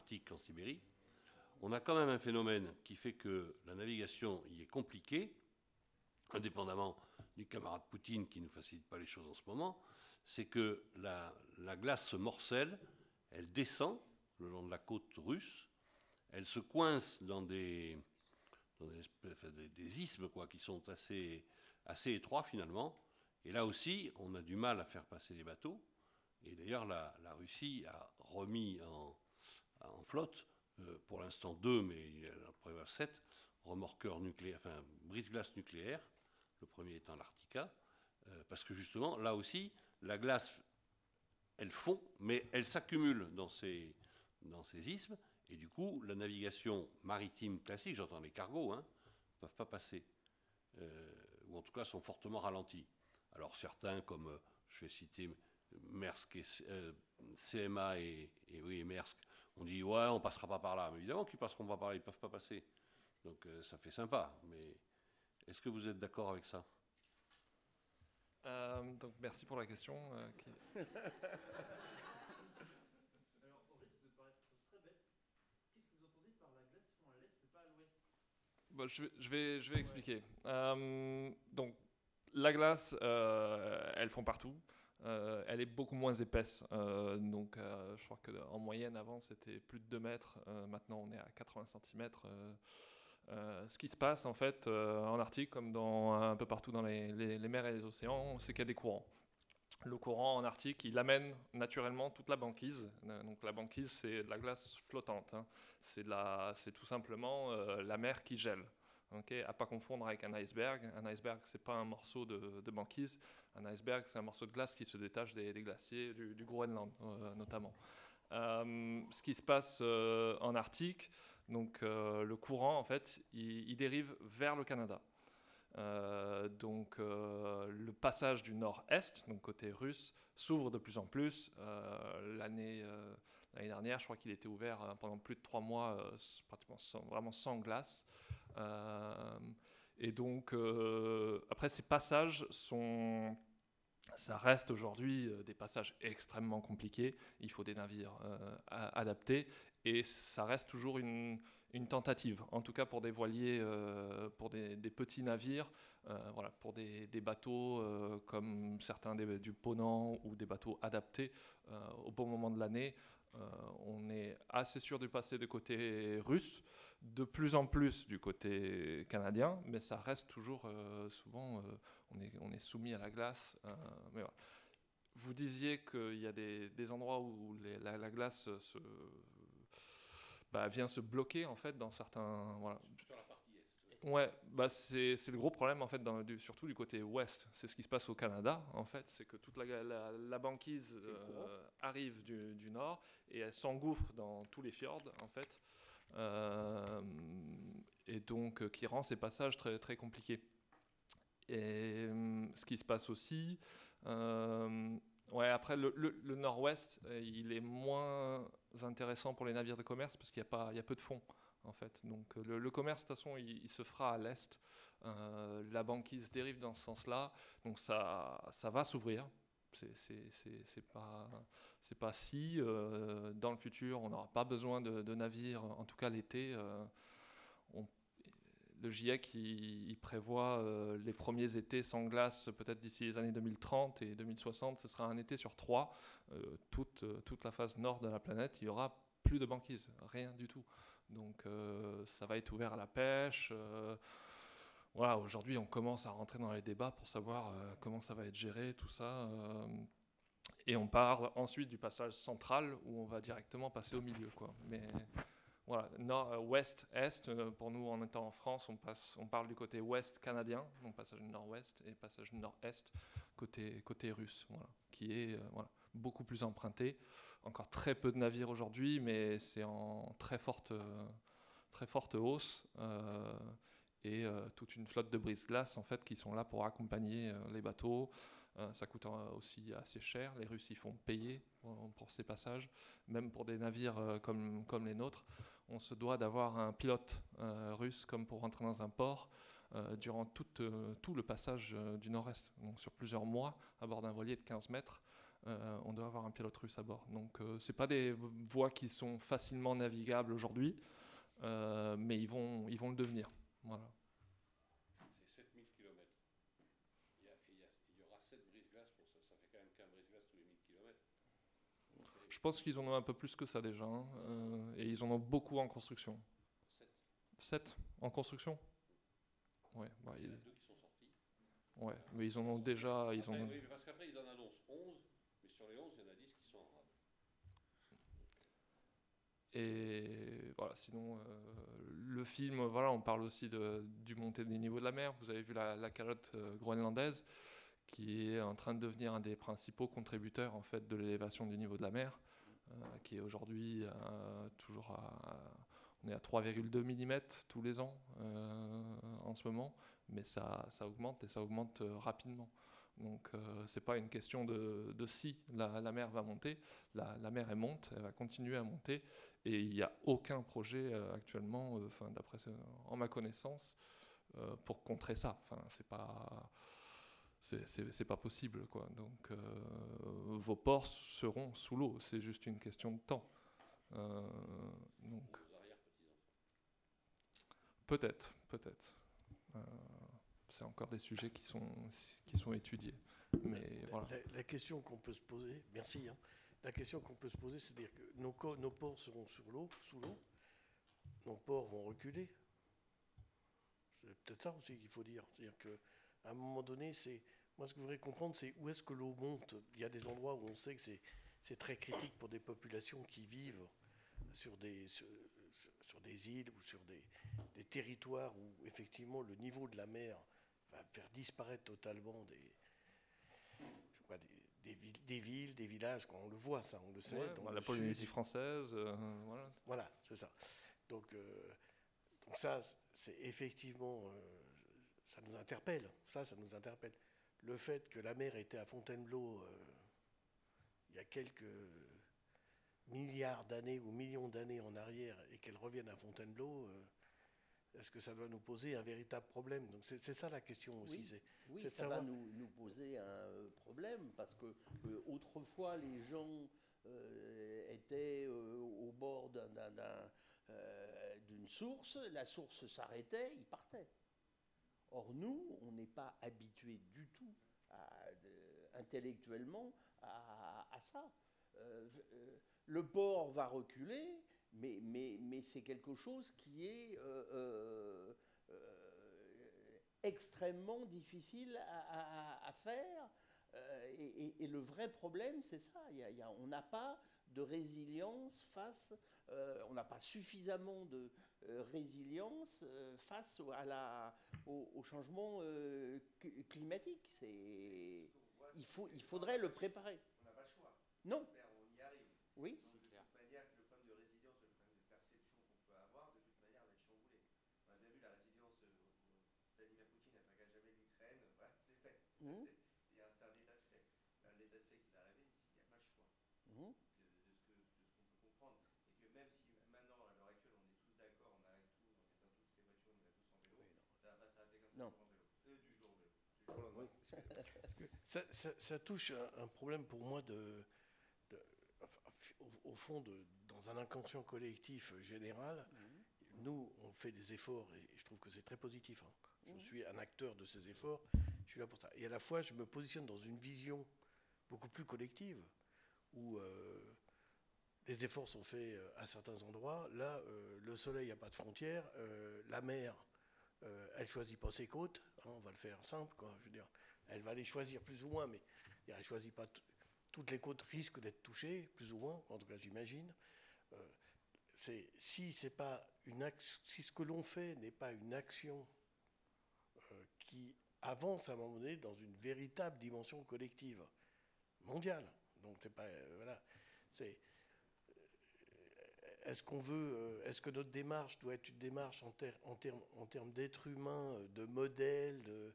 Arctique qu'en Sibérie. On a quand même un phénomène qui fait que la navigation y est compliquée, indépendamment du camarade Poutine qui ne nous facilite pas les choses en ce moment, c'est que la glace se morcelle, elle descend le long de la côte russe, elle se coince dans des isthmes quoi, qui sont assez étroits finalement, et là aussi on a du mal à faire passer les bateaux, et d'ailleurs la Russie a remis en flotte, pour l'instant 2, mais il en prévoit 7, remorqueurs nucléaires, enfin brise-glace nucléaires, le premier étant l'Arctica, parce que justement, là aussi, la glace, elle fond, mais elle s'accumule dans ces isthmes, et du coup, la navigation maritime classique, j'entends les cargos, ne peuvent pas passer, ou en tout cas sont fortement ralentis. Alors certains, comme je vais citer Maersk et CMA et Maersk, on dit ouais, on passera pas par là. Mais évidemment qu'ils passeront pas par là, ils peuvent pas passer. Donc ça fait sympa. Mais est-ce que vous êtes d'accord avec ça? Donc merci pour la question. Alors, au risque de paraître très bête, qu'est-ce que vous entendez par la glace fond à l'est mais pas à l'ouest? Bon, je vais expliquer. Donc la glace, elles font partout. Elle est beaucoup moins épaisse. Donc, je crois qu'en moyenne, avant, c'était plus de 2 mètres. Maintenant, on est à 80 cm. Ce qui se passe, en fait, en Arctique, comme un peu partout dans les mers et les océans, c'est qu'il y a des courants. Le courant en Arctique, il amène naturellement toute la banquise. Donc, la banquise, c'est de la glace flottante. Hein. C'est tout simplement la mer qui gèle. Okay, à ne pas confondre avec un iceberg. Un iceberg, ce n'est pas un morceau de banquise. Un iceberg, c'est un morceau de glace qui se détache des glaciers du Groenland, notamment. Ce qui se passe en Arctique, donc le courant, en fait, il dérive vers le Canada. Donc le passage du nord-est, donc côté russe, s'ouvre de plus en plus. L'année dernière, je crois qu'il était ouvert pendant plus de 3 mois, pratiquement vraiment sans glace. Et donc après, ces passages ça reste aujourd'hui des passages extrêmement compliqués. Il faut des navires adaptés et ça reste toujours une tentative. En tout cas pour des voiliers, pour des petits navires, voilà, pour des bateaux comme certains du Ponant ou des bateaux adaptés au bon moment de l'année. On est assez sûr de passer du côté russe, de plus en plus du côté canadien, mais ça reste toujours souvent, on est soumis à la glace. Mais voilà. Vous disiez qu'il y a des endroits où la glace vient se bloquer en fait dans certains. Voilà. Sur la partie est. Ouais, c'est le gros problème en fait, surtout du côté ouest. C'est ce qui se passe au Canada en fait, c'est que toute la banquise arrive du nord et elle s'engouffre dans tous les fjords en fait, et donc qui rend ces passages très très compliqués. Et ce qui se passe aussi, ouais, après le nord-ouest, il est moins intéressant pour les navires de commerce parce qu'il y a peu de fonds. En fait. Donc le commerce, de toute façon, il se fera à l'est. La banquise dérive dans ce sens-là. Donc ça va s'ouvrir. C'est pas si. Dans le futur, on n'aura pas besoin de navires, en tout cas l'été. Le GIEC, il prévoit les premiers étés sans glace peut-être d'ici les années 2030 et 2060. Ce sera un été sur 3. Toute la face nord de la planète, il y aura plus de banquise, rien du tout. Donc ça va être ouvert à la pêche. Voilà, aujourd'hui, on commence à rentrer dans les débats pour savoir comment ça va être géré, tout ça. Et on parle ensuite du passage central où on va directement passer au milieu, quoi. Mais voilà, ouest, est. Pour nous, en étant en France, on parle du côté ouest canadien, donc passage nord-ouest, et passage nord-est côté russe, voilà, qui est voilà, beaucoup plus emprunté. Encore très peu de navires aujourd'hui, mais c'est en très forte hausse. Et toute une flotte de brise-glace en fait, qui sont là pour accompagner les bateaux. Ça coûte aussi assez cher. Les Russes y font payer pour ces passages. Même pour des navires comme les nôtres, on se doit d'avoir un pilote russe comme pour rentrer dans un port durant tout le passage du nord-est. Donc sur plusieurs mois, à bord d'un voilier de 15 mètres, on doit avoir un pilote russe à bord. Donc c'est pas des voies qui sont facilement navigables aujourd'hui, mais ils vont le devenir. Voilà. C'est 7000 km. Il y aura 7 brise-glaces pour ça. Ça fait quand même qu'un brise-glace tous les 1000 km. Je pense qu'ils en ont un peu plus que ça déjà, hein, et ils en ont beaucoup en construction. 7. 7 en construction? Ouais, bah, Il y en a 2 qui sont sortis. ouais, mais ils en ont déjà. Après, oui, mais parce qu'après, ils en annoncent 11, mais sur les 11, il y en a 10 qui sont en rade. Et voilà, sinon, le film, voilà, on parle aussi du montée des niveaux de la mer. Vous avez vu la calotte groenlandaise, qui est en train de devenir un des principaux contributeurs en fait, de l'élévation du niveau de la mer, qui est aujourd'hui toujours on est à 3,2 mm tous les ans en ce moment, mais ça augmente et ça augmente rapidement. Donc c'est pas une question de si la mer va monter, la mer elle monte, elle va continuer à monter, et il n'y a aucun projet actuellement, d'après en ma connaissance, pour contrer ça. Enfin, c'est pas possible, quoi. Donc vos ports seront sous l'eau, c'est juste une question de temps. Donc peut-être. C'est encore des sujets qui sont étudiés. Mais voilà. La question qu'on peut se poser, merci. La question qu'on peut se poser, c'est-à-dire que nos ports seront sous l'eau, nos ports vont reculer. C'est peut-être ça aussi qu'il faut dire. C'est-à-dire qu'à un moment donné, moi ce que je voudrais comprendre, c'est où est-ce que l'eau monte. Il y a des endroits où on sait que c'est très critique pour des populations qui vivent sur des îles ou sur des territoires où effectivement le niveau de la mer va faire disparaître totalement des villes, des villages. On le voit, ça, on le sait. Ouais, la Polynésie française, voilà. Voilà, c'est ça. Donc ça, c'est effectivement, ça nous interpelle. Ça nous interpelle. Le fait que la mer était à Fontainebleau il y a quelques milliards d'années ou millions d'années en arrière et qu'elle revienne à Fontainebleau, est-ce que ça doit nous poser un véritable problème? Donc c'est ça la question aussi. Oui, ça va nous poser un problème parce que autrefois les gens étaient au bord d'une source, la source s'arrêtait, ils partaient. Or nous, on n'est pas habitués du tout intellectuellement à ça. Le port va reculer, mais c'est quelque chose qui est extrêmement difficile à faire. Et le vrai problème, c'est ça. On n'a pas de résilience face, on n'a pas suffisamment de résilience face au changement climatique. Il faudrait le préparer. On n'a pas le choix. Non. On y arrive. Oui. Donc, de toute manière, le problème de résilience, le problème de perception qu'on peut avoir, de toute manière, va être chamboulé. On a bien vu la résilience, Vladimir Poutine n'attaquera jamais l'Ukraine, voilà, c'est fait. C'est un état de fait. L'état de fait qui va arriver, c'est qu'il n'y a pas le choix. De ce qu'on peut comprendre. Et que même si maintenant, à l'heure actuelle, on est tous d'accord, on arrête tout, on éteint toutes ces voitures, on va tous en vélo, ça va pas s'arrêter comme ça en vélo. Du jour au vélo. Du jour au lendemain. Ça touche un problème pour moi au fond, dans un inconscient collectif général. Nous, on fait des efforts et je trouve que c'est très positif. Je suis un acteur de ces efforts, je suis là pour ça. Et à la fois, je me positionne dans une vision beaucoup plus collective où les efforts sont faits à certains endroits. Là, le soleil n'a pas de frontières, la mer, elle ne choisit pas ses côtes. On va le faire simple, quoi. Je veux dire, elle va les choisir plus ou moins, mais elle ne choisit pas. Toutes les côtes risquent d'être touchées, plus ou moins, en tout cas j'imagine. Si ce que l'on fait n'est pas une action qui avance à un moment donné dans une véritable dimension collective, mondiale. Donc c'est pas voilà. Est-ce que notre démarche doit être une démarche en termes d'être humain, de modèle,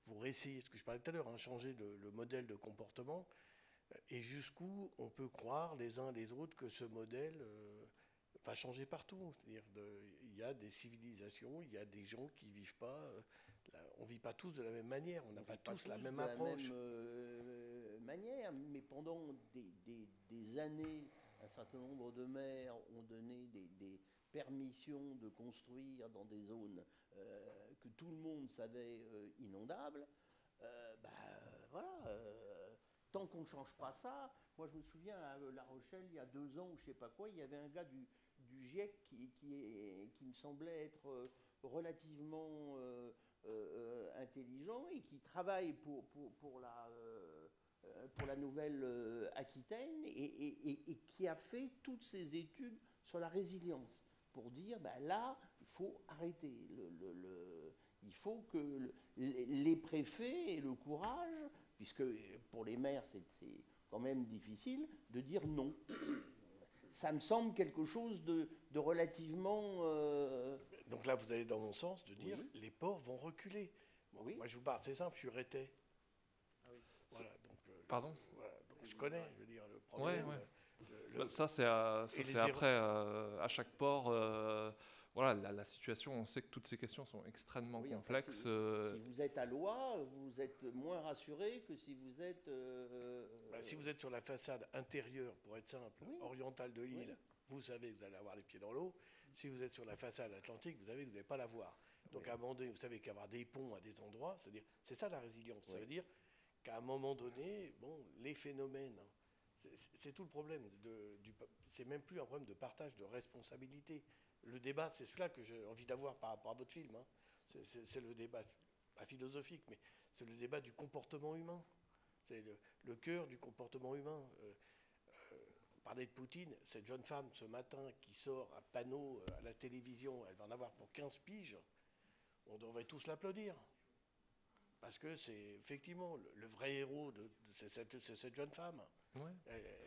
pour essayer, ce que je parlais tout à l'heure, changer le modèle de comportement, et jusqu'où on peut croire les uns les autres que ce modèle va changer partout. C'est-à-dire il y a des civilisations, il y a des gens qui ne vivent pas, on ne vit pas tous de la même manière, on n'a pas tous la même approche. manière, mais pendant des années, un certain nombre de maires ont donné des permissions de construire dans des zones que tout le monde savait inondables. Voilà, tant qu'on ne change pas ça, moi je me souviens à La Rochelle, il y a 2 ans ou je sais pas quoi, il y avait un gars du GIEC qui me semblait être relativement intelligent et qui travaille pour la Nouvelle-Aquitaine et qui a fait toutes ses études sur la résilience pour dire là, il faut arrêter. Il faut que les préfets aient le courage, puisque pour les maires c'est quand même difficile, de dire non. Ça me semble quelque chose de relativement... Donc là, vous allez dans mon sens de dire Oui. les ports vont reculer. Bon, Oui. moi, je vous parle, c'est simple, je suis rétais. Ah oui. Voilà, donc, Pardon? voilà, donc je connais, je veux dire, le problème. Ouais. le- Ça, c'est Et les après, à chaque port. Voilà, la situation, on sait que toutes ces questions sont extrêmement Oui, enfin, complexes. si vous êtes à Loire, vous êtes moins rassuré que si vous êtes... si vous êtes sur la façade intérieure, pour être simple, Oui. orientale de l'île, Oui. vous savez que vous allez avoir les pieds dans l'eau. Si vous êtes sur la façade atlantique, vous savez que vous n'allez pas la voir. Donc Oui. à un moment donné, vous savez qu'il y avoir des ponts à des endroits, c'est-à-dire, c'est ça la résilience. Ça Oui. veut dire qu'à un moment donné, bon, les phénomènes, c'est tout le problème. C'est même plus un problème de partage de responsabilité. Le débat, c'est celui-là que j'ai envie d'avoir par rapport à votre film. Hein. C'est le débat, pas philosophique, mais c'est le débat du comportement humain. C'est le cœur du comportement humain. On parlait de Poutine, cette jeune femme ce matin qui sort un panneau à la télévision, elle va en avoir pour 15 piges, on devrait tous l'applaudir. Parce que c'est effectivement le vrai héros c'est cette jeune femme. Ouais.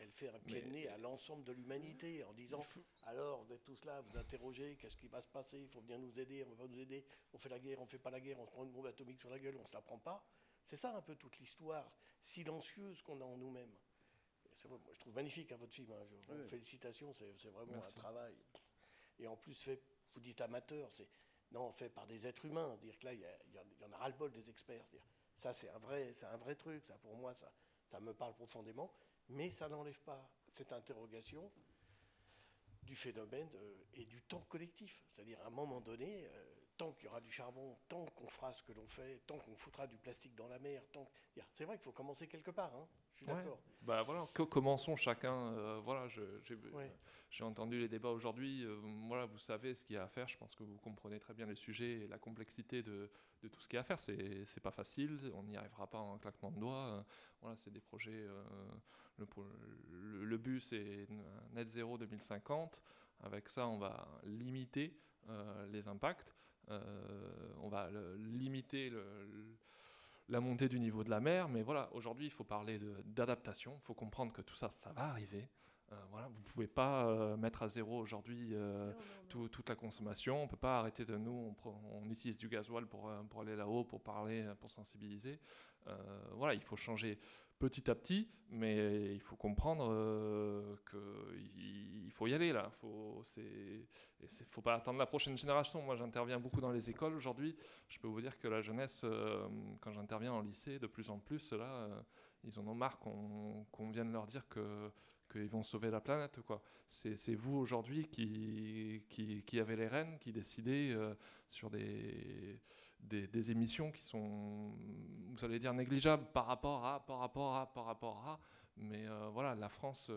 Elle fait un pied de nez à l'ensemble de l'humanité en disant alors vous êtes tous là, vous interrogez, qu'est-ce qui va se passer, il faut bien nous aider, on va nous aider, on fait la guerre, on ne fait pas la guerre, on se prend une bombe atomique sur la gueule, on ne se la prend pas. C'est ça un peu toute l'histoire silencieuse qu'on a en nous-mêmes. Moi, je trouve magnifique votre film. Oui. Félicitations, c'est vraiment Merci. un travail. Et en plus, vous dites amateur, fait par des êtres humains. Dire que là, il y en a ras-le-bol des experts. Ça, c'est un vrai truc. Ça, pour moi, ça me parle profondément. Mais ça n'enlève pas cette interrogation du phénomène et du temps collectif. C'est-à-dire, à un moment donné, tant qu'il y aura du charbon, tant qu'on fera ce que l'on fait, tant qu'on foutra du plastique dans la mer, c'est vrai qu'il faut commencer quelque part. Hein. Je suis d'accord. Voilà, commençons chacun. Voilà, Ouais. j'ai entendu les débats aujourd'hui. Voilà, vous savez ce qu'il y a à faire. Je pense que vous comprenez très bien les sujets et la complexité de tout ce qu'il y a à faire. C'est pas facile. On n'y arrivera pas en un claquement de doigts. Voilà, c'est des projets. Le but, c'est net zéro 2050. Avec ça, on va limiter les impacts. On va limiter la montée du niveau de la mer, mais voilà, aujourd'hui, il faut parler d'adaptation, il faut comprendre que tout ça, ça va arriver. Voilà, vous ne pouvez pas mettre à zéro aujourd'hui toute la consommation, on ne peut pas arrêter de nous, on utilise du gasoil pour aller là-haut, pour parler, pour sensibiliser. Voilà, il faut changer petit à petit, mais il faut comprendre qu'il faut y aller là. Faut pas attendre la prochaine génération. Moi, j'interviens beaucoup dans les écoles aujourd'hui. Je peux vous dire que la jeunesse, quand j'interviens en lycée, de plus en plus, là, ils en ont marre qu'on vienne leur dire qu'ils vont sauver la planète, quoi. C'est vous aujourd'hui qui avez les rênes, qui décidez sur des émissions qui sont, vous allez dire, négligeables par rapport à. Mais voilà, la France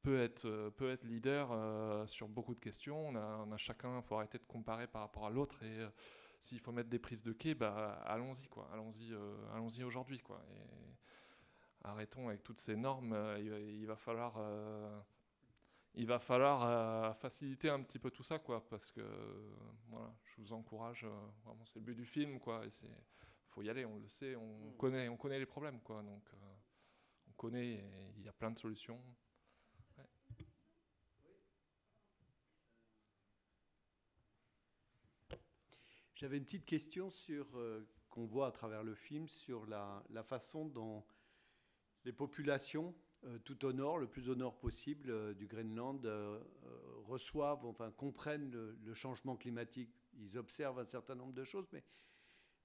peut être leader sur beaucoup de questions. On a chacun, il faut arrêter de comparer par rapport à l'autre. Et s'il faut mettre des prises de quai, allons-y, quoi. Allons-y aujourd'hui, quoi. Et arrêtons avec toutes ces normes. Il va falloir faciliter un petit peu tout ça, quoi, parce que voilà, je vous encourage, vraiment, c'est le but du film, quoi, et faut y aller, on le sait, on connaît les problèmes, quoi, donc on connaît, et il y a plein de solutions. Ouais. J'avais une petite question sur qu'on voit à travers le film sur la façon dont les populations tout au nord, le plus au nord possible du Groenland, reçoivent, enfin comprennent le changement climatique. Ils observent un certain nombre de choses, mais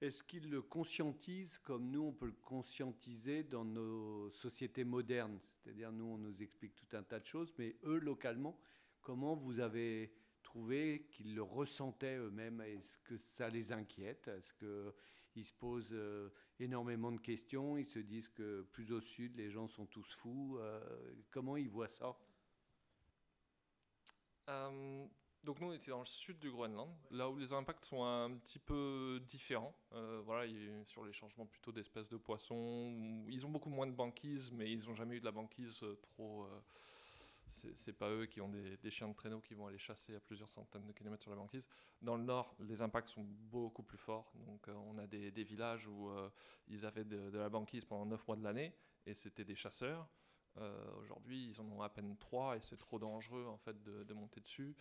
Est-ce qu'ils le conscientisent comme nous, on peut le conscientiser dans nos sociétés modernes? C'est-à-dire, nous, on nous explique tout un tas de choses, mais eux, localement, comment vous avez trouvé qu'ils le ressentaient eux-mêmes? Est-ce que ça les inquiète? Est-ce qu'ils se posent énormément de questions? Ils se disent que plus au sud, les gens sont tous fous. Comment ils voient ça? Donc nous, on était dans le sud du Groenland, là où les impacts sont un petit peu différents. Voilà, sur les changements plutôt d'espèces de poissons, ils ont beaucoup moins de banquise, mais ils n'ont jamais eu de la banquise trop... c'est pas eux qui ont des chiens de traîneau qui vont aller chasser à plusieurs centaines de kilomètres sur la banquise. Dans le nord, les impacts sont beaucoup plus forts. Donc on a des villages où ils avaient de la banquise pendant 9 mois de l'année, et c'était des chasseurs. Aujourd'hui, ils en ont à peine 3, et c'est trop dangereux en fait de monter dessus.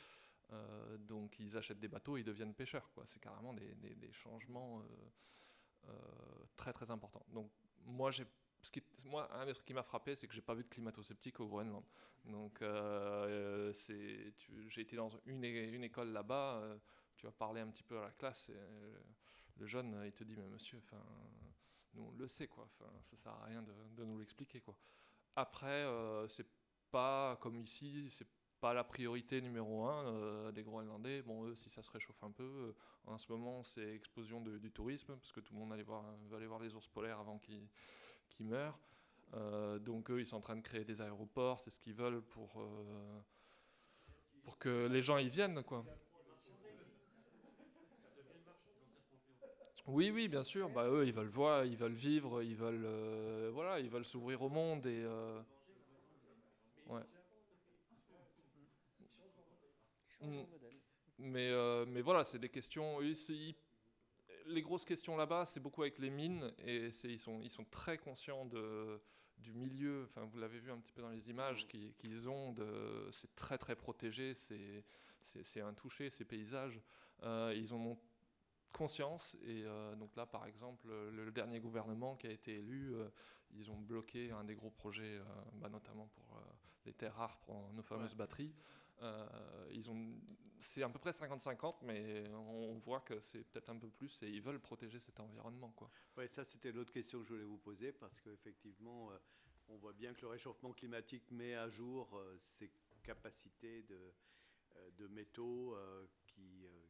Donc ils achètent des bateaux et ils deviennent pêcheurs, quoi. C'est carrément des changements très très importants. Donc moi, un des trucs qui m'a frappé, c'est que j'ai pas vu de climato-sceptique au Groenland. Donc j'ai été dans une école là-bas, tu vas parler un petit peu à la classe, et, le jeune il te dit mais monsieur, nous on le sait, quoi. Ça sert à rien de nous l'expliquer, quoi. Après c'est pas comme ici, c'est pas la priorité numéro 1 des Groenlandais. Bon, eux, si ça se réchauffe un peu, en ce moment, c'est explosion du tourisme, parce que tout le monde va aller voir les ours polaires avant qu'ils meurent. Donc eux, ils sont en train de créer des aéroports, c'est ce qu'ils veulent pour que les gens y viennent, quoi. Oui, oui, bien sûr. Bah, eux, ils veulent voir, ils veulent vivre, ils veulent, voilà, ils veulent s'ouvrir au monde et ouais. Mais voilà, c'est des questions. Les grosses questions là-bas, c'est beaucoup avec les mines, et ils sont très conscients du milieu. Enfin, vous l'avez vu un petit peu dans les images qu'ils ont. C'est très très protégé, c'est intouché, ces paysages. Ils en ont conscience, et donc là, par exemple, le dernier gouvernement qui a été élu, ils ont bloqué un des gros projets, notamment pour les terres rares, pour nos fameuses batteries. C'est à peu près 50-50, mais on voit que c'est peut-être un peu plus, et ils veulent protéger cet environnement, quoi. Oui, ça c'était l'autre question que je voulais vous poser, parce qu'effectivement, on voit bien que le réchauffement climatique met à jour ces capacités de métaux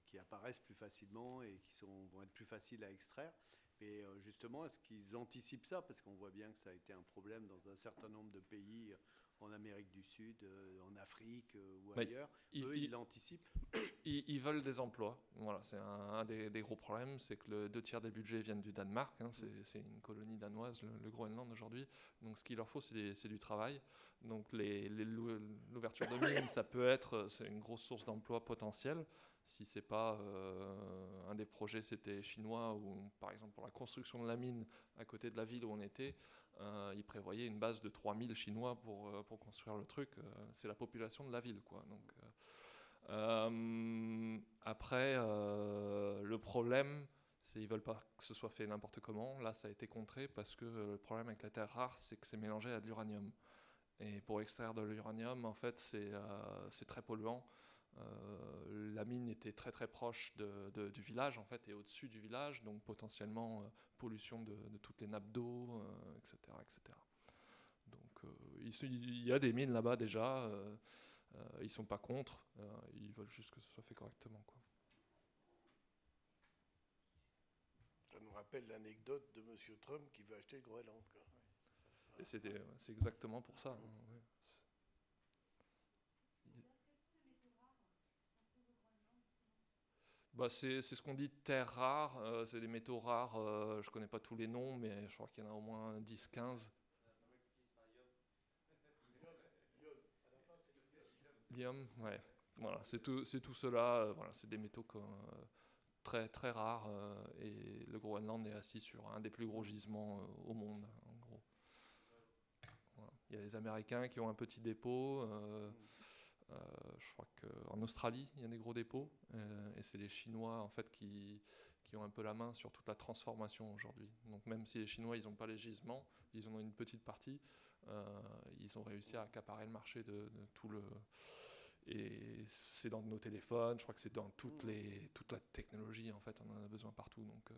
qui apparaissent plus facilement et qui vont être plus faciles à extraire. Mais justement, est-ce qu'ils anticipent ça? Parce qu'on voit bien que ça a été un problème dans un certain nombre de pays, en Amérique du Sud, en Afrique ou ailleurs. Eux, ils l'anticipent. Ils veulent des emplois. Voilà, c'est un des gros problèmes, c'est que le 2 tiers des budgets viennent du Danemark. C'est une colonie danoise, le Groenland aujourd'hui. Donc ce qu'il leur faut, c'est du travail. Donc l'ouverture de mines, c'est une grosse source d'emploi potentiel. Si c'est pas un des projets, c'était chinois, ou par exemple pour la construction de la mine à côté de la ville où on était, ils prévoyaient une base de 3000 Chinois pour construire le truc. C'est la population de la ville, quoi. Donc, après, le problème, c'est qu'ils veulent pas que ce soit fait n'importe comment. Là, ça a été contré parce que le problème avec la terre rare, c'est que c'est mélangé à de l'uranium. Et pour extraire de l'uranium, en fait, c'est très polluant. La mine était très très proche du village, en fait, et au-dessus du village, donc potentiellement pollution de toutes les nappes d'eau, etc., etc. Donc il y a des mines là-bas déjà, ils sont pas contre, ils veulent juste que ce soit fait correctement, quoi. Ça nous rappelle l'anecdote de M. Trump qui veut acheter le Groenland, quoi. Et c'est exactement pour ça, hein, ouais. Bah, c'est ce qu'on dit terres rares, c'est des métaux rares, je ne connais pas tous les noms, mais je crois qu'il y en a au moins 10-15. L'ium, ouais. Voilà, c'est tout cela, voilà, c'est des métaux très, très rares, et le Groenland est assis sur un des plus gros gisements au monde, en gros. Voilà. Il y a les Américains qui ont un petit dépôt. Je crois qu'en Australie, il y a des gros dépôts, et c'est les Chinois en fait qui ont un peu la main sur toute la transformation aujourd'hui. Donc même si les Chinois ils n'ont pas les gisements, ils en ont une petite partie, ils ont réussi à accaparer le marché de tout le... Et c'est dans nos téléphones, je crois que c'est dans toute la technologie, en fait, on en a besoin partout. Donc,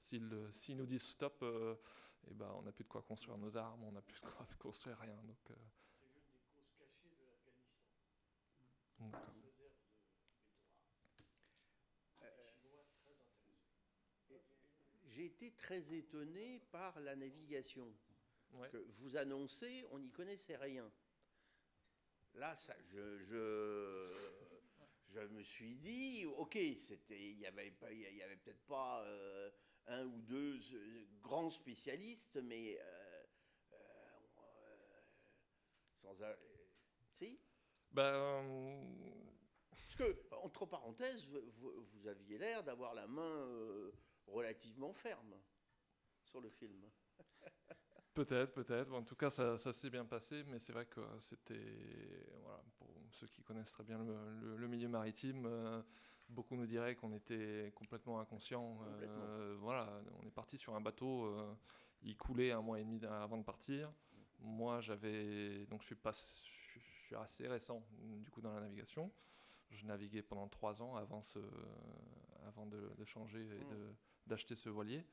s'ils nous disent stop, eh ben, on n'a plus de quoi construire nos armes, on n'a plus de quoi construire rien. Donc, C'est l'une des causes cachées de l'Afghanistan. d'accord. Une réserve de métaux rares. Les Chinois très intéressés. J'ai été très étonné par la navigation. Ouais. Parce que vous annoncez, on n'y connaissait rien. Là, ça, je me suis dit, ok, il y avait peut-être pas un ou deux grands spécialistes, mais sans, si. Parce que, entre parenthèses, vous aviez l'air d'avoir la main relativement ferme sur le film. Peut-être. Bon, en tout cas, ça s'est bien passé, mais c'est vrai que c'était, voilà, pour ceux qui connaissent très bien le milieu maritime, beaucoup nous diraient qu'on était complètement inconscients. Voilà, on est parti sur un bateau, il coulait 1 mois et demi avant de partir. Moi, donc je suis assez récent du coup dans la navigation. Je naviguais pendant 3 ans avant de changer et d'acheter ce voilier,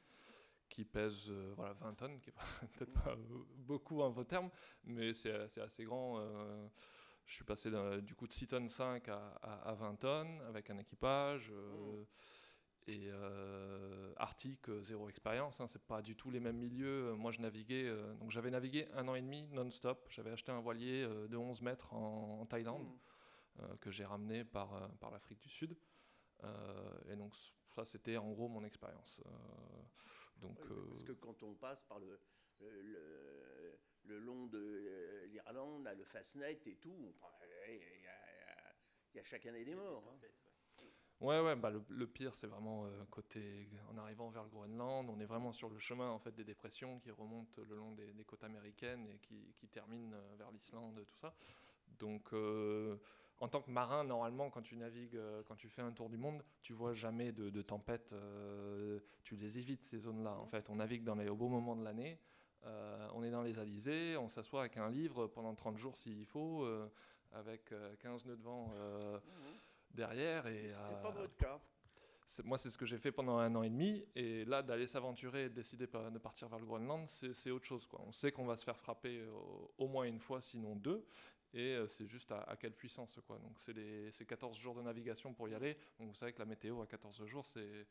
qui pèse 20 tonnes, qui n'est peut-être pas beaucoup en vos termes, mais c'est assez grand. Je suis passé du coup de 6 tonnes 5 à 20 tonnes avec un équipage et Arctique, zéro expérience. Hein, c'est pas du tout les mêmes milieux. Moi, je naviguais, donc j'avais navigué 1 an et demi non-stop. J'avais acheté un voilier de 11 mètres en Thaïlande que j'ai ramené par l'Afrique du Sud. Et donc ça, c'était en gros mon expérience. Donc, parce que quand on passe par le long de l'Irlande, le Fastnet et tout, il y a chaque année des morts. Hein. Ouais, bah le pire, c'est vraiment en arrivant vers le Groenland, on est vraiment sur le chemin en fait des dépressions qui remontent le long des côtes américaines et qui terminent vers l'Islande, tout ça. Donc, en tant que marin, normalement, quand tu navigues, quand tu fais un tour du monde, tu vois jamais de tempêtes. Tu les évites, ces zones-là. En fait, on navigue au beau moment de l'année. On est dans les alizés, on s'assoit avec un livre pendant 30 jours s'il faut, avec 15 nœuds de vent derrière. Et c'était pas votre cas. Moi, c'est ce que j'ai fait pendant 1 an et demi. Et là, d'aller s'aventurer et de décider de partir vers le Groenland, c'est autre chose, quoi. On sait qu'on va se faire frapper au moins 1 fois, sinon 2. Et c'est juste à quelle puissance, quoi. Donc c'est 14 jours de navigation pour y aller. Donc vous savez que la météo à 14 jours, c'est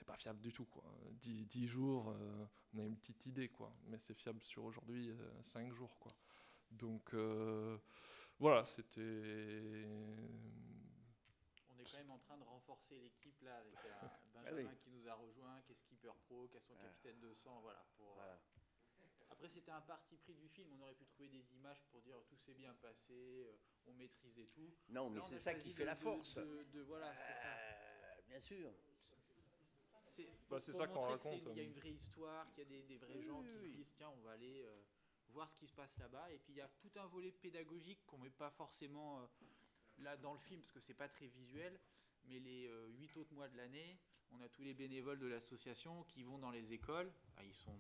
pas fiable du tout, quoi. 10 jours, on a une petite idée, quoi. Mais c'est fiable sur aujourd'hui 5 jours, quoi. Donc voilà, c'était... On est quand même en train de renforcer l'équipe là avec Benjamin qui nous a rejoint, qui est skipper pro, qui a son capitaine de sang, voilà. Après, c'était un parti pris du film. On aurait pu trouver des images pour dire tout s'est bien passé, on maîtrisait tout. Non, mais c'est ça qui fait la force. Voilà, c'est ça. Bien sûr. C'est ça qu'on raconte. Il y a une vraie histoire, qu'il y a des vrais gens qui se disent tiens, on va aller voir ce qui se passe là-bas. Et puis il y a tout un volet pédagogique qu'on ne met pas forcément là dans le film parce que c'est pas très visuel. Mais les 8 autres mois de l'année, on a tous les bénévoles de l'association qui vont dans les écoles.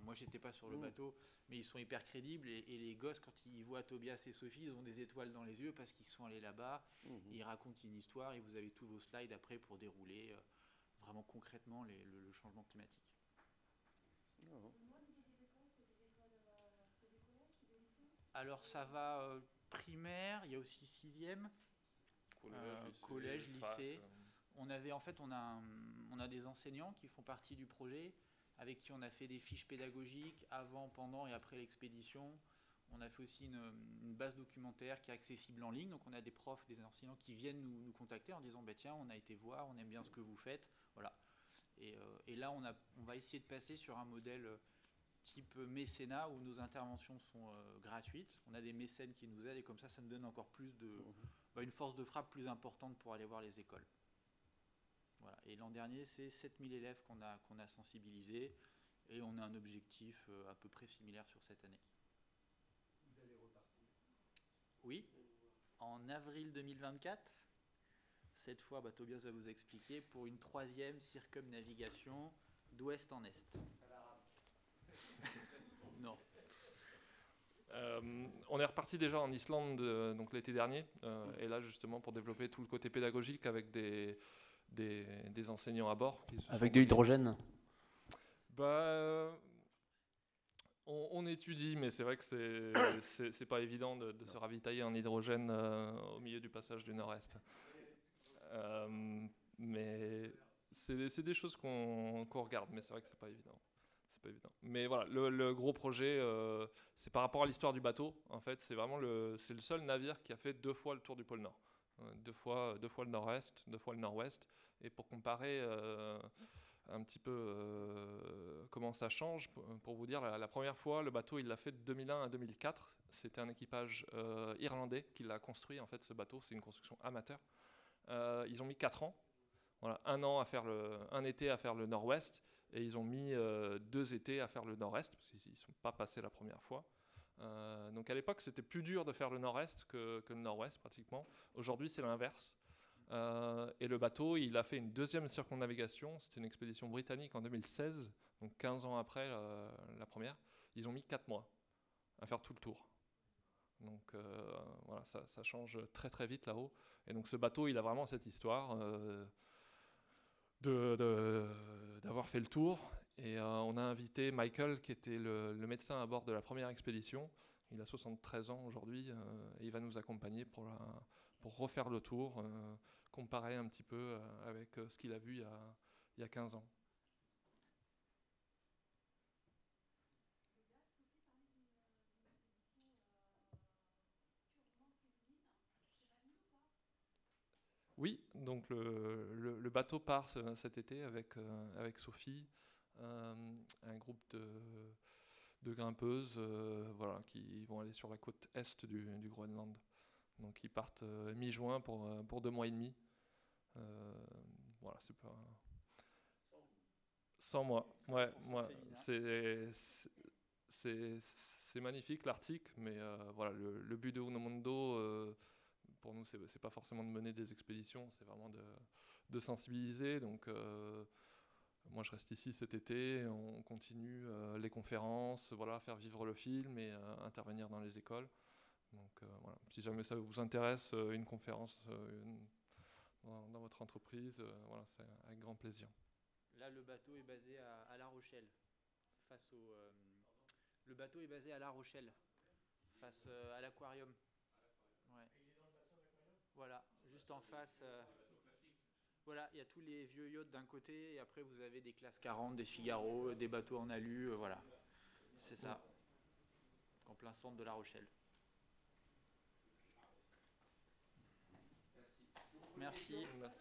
Moi, j'étais pas sur le bateau, mais ils sont hyper crédibles. Et les gosses, quand ils voient Tobias et Sophie, ils ont des étoiles dans les yeux parce qu'ils sont allés là-bas. Ils racontent une histoire et vous avez tous vos slides après pour dérouler vraiment concrètement le changement climatique. Alors, ça va primaire, il y a aussi 6e, collège, lycée. On a des enseignants qui font partie du projet, avec qui on a fait des fiches pédagogiques avant, pendant et après l'expédition. On a fait aussi une base documentaire qui est accessible en ligne. Donc on a des profs, des enseignants qui viennent nous contacter en disant tiens, on a été voir, on aime bien ce que vous faites. Voilà. Et là, on va essayer de passer sur un modèle type mécénat où nos interventions sont gratuites. On a des mécènes qui nous aident et comme ça nous donne encore plus une force de frappe plus importante pour aller voir les écoles. Voilà. Et l'an dernier, c'est 7000 élèves qu'on a sensibilisés et on a un objectif à peu près similaire sur cette année. Vous allez repartir? Oui, en avril 2024. Cette fois, Tobias va vous expliquer pour une 3e circumnavigation d'ouest en est. Non. On est reparti déjà en Islande donc l'été dernier, et là justement pour développer tout le côté pédagogique avec des enseignants à bord. Avec de l'hydrogène. On étudie, mais c'est vrai que c'est pas évident de se ravitailler en hydrogène au milieu du passage du Nord-Est. Mais c'est des choses qu'on regarde, mais c'est vrai que c'est pas évident. Mais voilà, le gros projet, c'est par rapport à l'histoire du bateau. En fait, c'est le seul navire qui a fait 2 fois le tour du pôle Nord. 2 fois le Nord-Est, 2 fois le Nord-Ouest. Et pour comparer un petit peu comment ça change, pour vous dire, la première fois, le bateau, il l'a fait de 2001 à 2004. C'était un équipage irlandais qui l'a construit. En fait, ce bateau, c'est une construction amateur. Ils ont mis 4 ans. Voilà, un été à faire le Nord-Ouest. Et ils ont mis 2 étés à faire le Nord-Est, parce qu'ils ne sont pas passés la première fois. Donc à l'époque, c'était plus dur de faire le Nord-Est que le Nord-Ouest, pratiquement. Aujourd'hui, c'est l'inverse. Et le bateau, il a fait une 2e circumnavigation. C'était une expédition britannique en 2016, donc 15 ans après la première. Ils ont mis 4 mois à faire tout le tour. Donc voilà, ça change très très vite là-haut. Et donc ce bateau, il a vraiment cette histoire d'avoir fait le tour. Et on a invité Michael, qui était le médecin à bord de la première expédition. Il a 73 ans aujourd'hui, et il va nous accompagner pour refaire le tour, comparer un petit peu avec ce qu'il a vu il y a 15 ans. Oui, donc le bateau part cet été avec Sophie, un groupe de grimpeuses voilà, qui vont aller sur la côte est du Groenland. Donc ils partent mi-juin pour 2 mois et demi. Voilà, c'est pas... 100 mois, ouais. C'est magnifique l'Arctique, mais voilà, le but de Uno Mundo... pour nous, c'est pas forcément de mener des expéditions, c'est vraiment de sensibiliser. Donc, moi, je reste ici cet été, on continue les conférences, voilà, faire vivre le film et intervenir dans les écoles. Donc, voilà. Si jamais ça vous intéresse, une conférence dans votre entreprise, voilà, c'est avec grand plaisir. Là, le bateau est basé à La Rochelle, le bateau est basé à La Rochelle, face à l'aquarium. Ouais. Voilà, juste en face. Voilà, il y a tous les vieux yachts d'un côté, et après vous avez des classes 40, des Figaro, des bateaux en alu, voilà. C'est ça. En plein centre de La Rochelle. Merci. Merci.